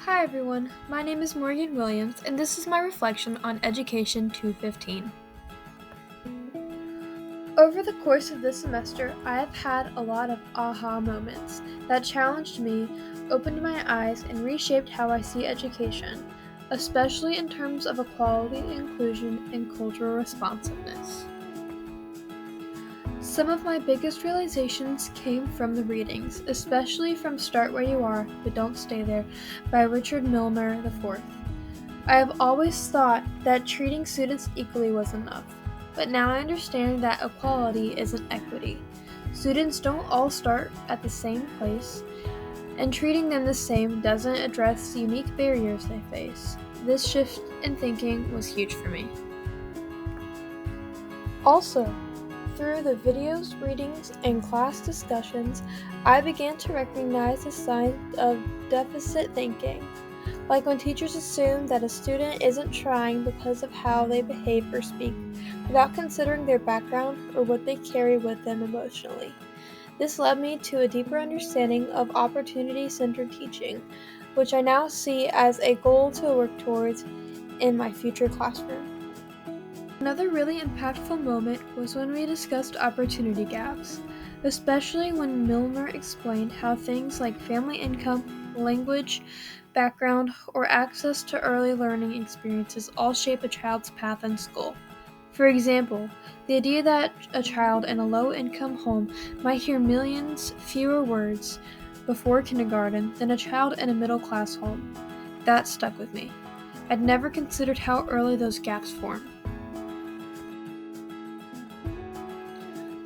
Hi everyone, my name is Morgan Williams, and this is my reflection on Education 215. Over the course of this semester, I have had a lot of aha moments that challenged me, opened my eyes, and reshaped how I see education, especially in terms of equality, inclusion, and cultural responsiveness. Some of my biggest realizations came from the readings, especially from Start Where You Are, But Don't Stay There by Richard Milner IV. I have always thought that treating students equally was enough, but now I understand that equality isn't equity. Students don't all start at the same place, and treating them the same doesn't address the unique barriers they face. This shift in thinking was huge for me. Also, through the videos, readings, and class discussions, I began to recognize the signs of deficit thinking, like when teachers assume that a student isn't trying because of how they behave or speak, without considering their background or what they carry with them emotionally. This led me to a deeper understanding of opportunity-centered teaching, which I now see as a goal to work towards in my future classroom. Another really impactful moment was when we discussed opportunity gaps, especially when Milner explained how things like family income, language, background, or access to early learning experiences all shape a child's path in school. For example, the idea that a child in a low-income home might hear millions fewer words before kindergarten than a child in a middle-class home. That stuck with me. I'd never considered how early those gaps form.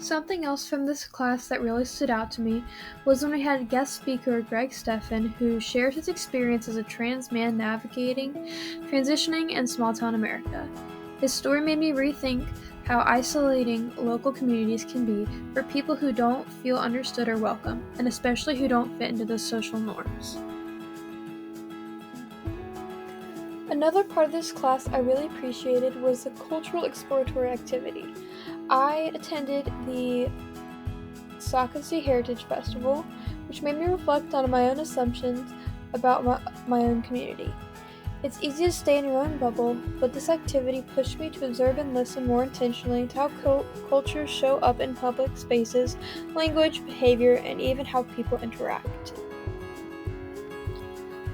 Something else from this class that really stood out to me was when we had guest speaker Greg Steffen, who shared his experience as a trans man transitioning in small-town America. His story made me rethink how isolating local communities can be for people who don't feel understood or welcome, and especially who don't fit into the social norms. Another part of this class I really appreciated was the cultural exploratory activity. I attended the Sockasee Heritage Festival, which made me reflect on my own assumptions about my own community. It's easy to stay in your own bubble, but this activity pushed me to observe and listen more intentionally to how cultures show up in public spaces, language, behavior, and even how people interact.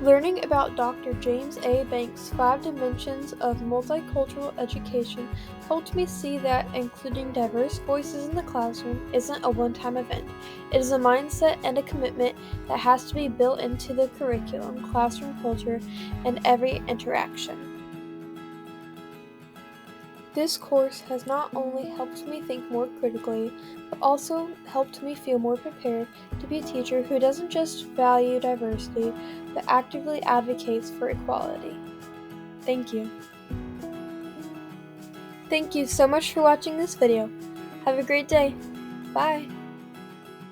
Learning about Dr. James A. Banks' 5 dimensions of multicultural education helped me see that including diverse voices in the classroom isn't a one-time event. It is a mindset and a commitment that has to be built into the curriculum, classroom culture, and every interaction. This course has not only helped me think more critically, but also helped me feel more prepared to be a teacher who doesn't just value diversity, but actively advocates for equality. Thank you. Thank you so much for watching this video. Have a great day. Bye.